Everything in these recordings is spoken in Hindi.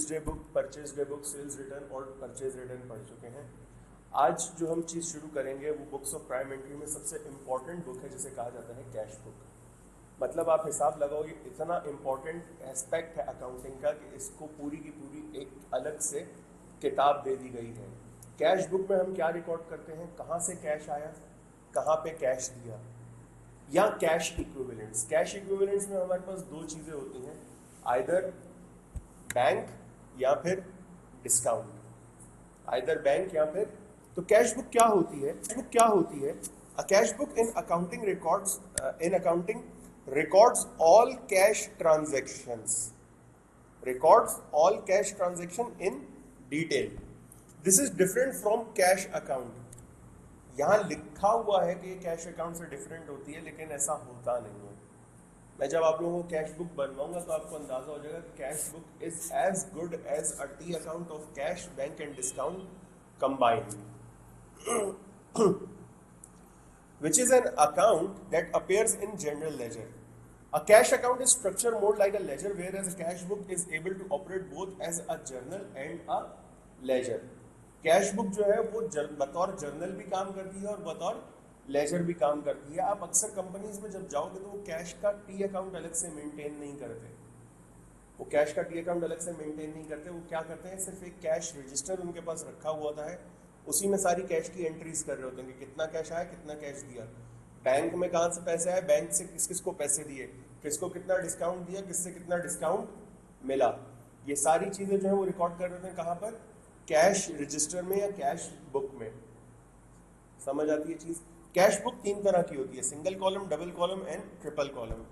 Day book, purchase day book, sales return और परचेज रिटर्न पढ़ चुके हैं। आज जो हम चीज़ शुरू करेंगे वो बुक्स ऑफ प्राइम एंट्री में सबसे इम्पॉर्टेंट बुक है जिसे कहा जाता है कैश बुक। मतलब आप हिसाब लगाओगे, इतना इम्पॉर्टेंट एस्पेक्ट है अकाउंटिंग का कि इसको पूरी की पूरी एक अलग से किताब दे दी गई है। कैश बुक में हम क्या रिकॉर्ड करते हैं, कहाँ से कैश आया, कहाँ पे कैश दिया, या कैश इक्विवेलेंट्स। कैश इक्विवेलेंट्स में हमारे पास दो चीज़ें होती हैं, आइदर बैंक या फिर डिस्काउंट, आइदर बैंक या फिर। तो कैश बुक क्या होती है? कैश बुक क्या होती है? A cash book in accounting records records all cash transactions, records all cash transaction in detail. This is different from cash account. यहाँ लिखा हुआ है कि कैश अकाउंट से डिफरेंट होती है, लेकिन ऐसा होता नहीं है। मैं जब आप लोगों को कैश बुक बनवाऊंगा तो आपको अंदाजा हो जाएगा कि cash book is as good as a T account of cash, bank and discount combined. Which is an account that appears in general ledger. A cash account is structured more like a ledger, whereas a cash book is able to operate both as a journal and a ledger. Cash book जो है वो बतौर जर्नल भी काम करती है और बतौर लेजर भी काम करती है। आप अक्सर कंपनीज में जब जाओगे तो वो कैश का टी अकाउंट अलग से मेंटेन नहीं करते, वो कैश का टी अकाउंट अलग से मेंटेन नहीं करते। वो क्या करते हैं, सिर्फ एक कैश रजिस्टर उनके पास रखा हुआ होता है, उसी में सारी कैश की एंट्रीज कर रहे होते हैं कि कितना कैश आया, कितना कैश दिया, बैंक में कहाँ से पैसे आए, बैंक से किस किस को पैसे दिए, किसको कितना डिस्काउंट दिया, किससे कितना डिस्काउंट मिला। ये सारी चीज़ें जो है वो रिकॉर्ड कर रहे हैं कहाँ पर, कैश रजिस्टर में या कैश बुक में। समझ आती है चीज़? कैश बुक तीन तरह की होती है, single column, double column and triple column.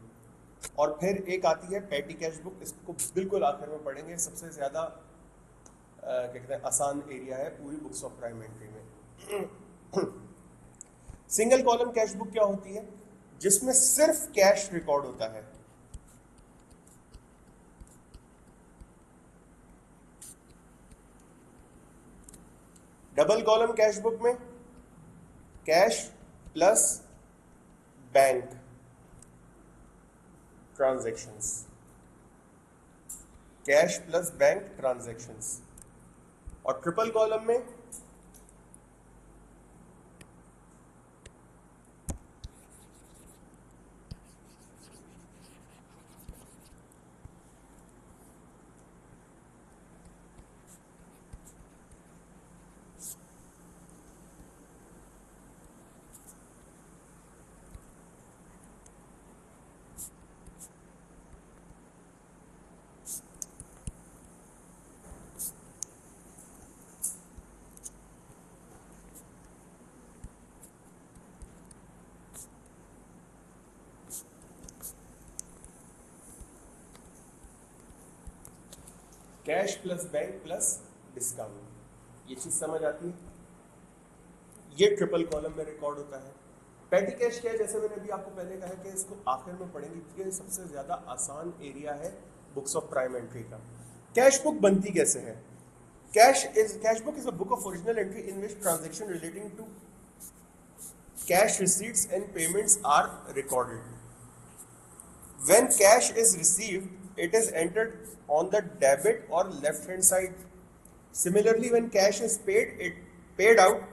और फिर एक आती है पैटी कैश बुक, इसको बिल्कुल आखिर में पढ़ेंगे। सबसे ज़्यादा क्या कहते हैं आसान एरिया है पूरी बुक्स ऑफ प्राइम एंट्री में। सिंगल कॉलम कैश बुक क्या होती है, जिसमें सिर्फ कैश रिकॉर्ड होता है। डबल कॉलम कैश बुक में cash plus bank transactions, cash plus bank transactions. और ट्रिपल कॉलम में cash plus bank plus discount. ये चीज समझ आती है? ये ट्रिपल कॉलम में रिकॉर्ड होता है। पैटी कैश क्या है, जैसे मैंने अभी आपको पहले कहा कि इसको आखिर में पढ़ेंगे क्योंकि ये सबसे ज्यादा आसान एरिया है बुक्स ऑफ प्राइम एंट्री का। कैश बुक बनती कैसे है? Cash book is a book of original entry in which transaction relating to cash receipts and payments are recorded. When cash is received, it is entered on the debit or left hand side. Similarly, when cash is paid out,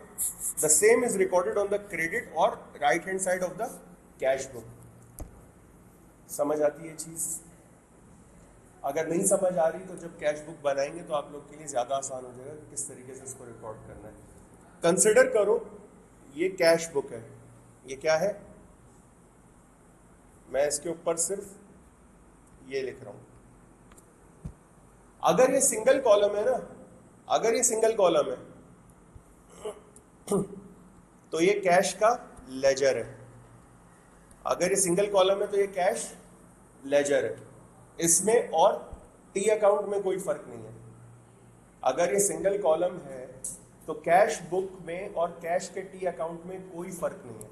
the same is recorded on the credit or right hand side of the cash book. समझ आती है चीज? अगर नहीं समझ आ रही तो जब कैश बुक बनाएंगे तो आप लोग के लिए ज्यादा आसान हो जाएगा कि किस तरीके से इसको रिकॉर्ड करना है। कंसिडर करो ये कैश बुक है, ये क्या है, मैं इसके ऊपर सिर्फ ये लिख रहा हूं। अगर ये सिंगल कॉलम है ना, अगर ये सिंगल कॉलम है तो ये कैश का लेजर है। अगर ये सिंगल कॉलम है तो ये कैश लेजर है। इसमें और टी अकाउंट में कोई फर्क नहीं है। अगर ये सिंगल कॉलम है तो कैश बुक में और कैश के टी अकाउंट में कोई फर्क नहीं है,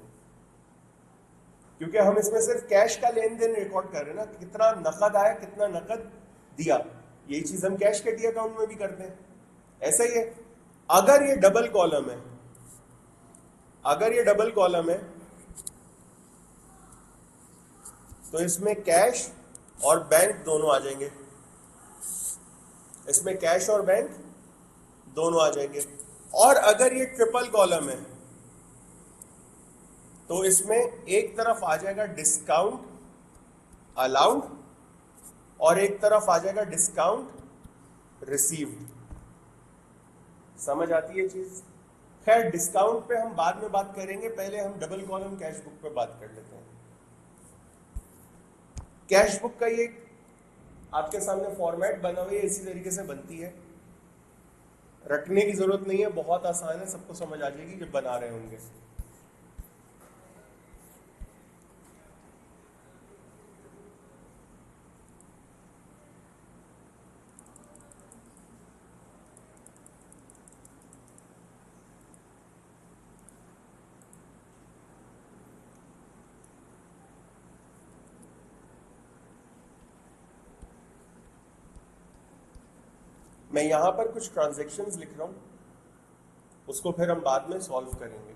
क्योंकि हम इसमें सिर्फ कैश का लेन देन रिकॉर्ड कर रहे हैं ना, कितना नकद आया, कितना नकद दिया। यही चीज हम कैश के टी अकाउंट में भी करते हैं। ऐसा ही है अगर ये डबल कॉलम है, अगर ये डबल कॉलम है तो इसमें कैश और बैंक दोनों आ जाएंगे। इसमें कैश और बैंक दोनों आ जाएंगे। और अगर ये ट्रिपल कॉलम है तो इसमें एक तरफ आ जाएगा डिस्काउंट अलाउड और एक तरफ आ जाएगा डिस्काउंट रिसीव्ड। समझ आती है चीज? खैर डिस्काउंट पे हम बाद में बात करेंगे, पहले हम डबल कॉलम कैश बुक पे बात कर लेते हैं। कैश बुक का ये आपके सामने फॉर्मेट बना हुआ है, इसी तरीके से बनती है, रटने की जरूरत नहीं है, बहुत आसान है, सबको समझ आ जाएगी जब बना रहे होंगे। मैं यहां पर कुछ ट्रांजैक्शंस लिख रहा हूं, उसको फिर हम बाद में सॉल्व करेंगे।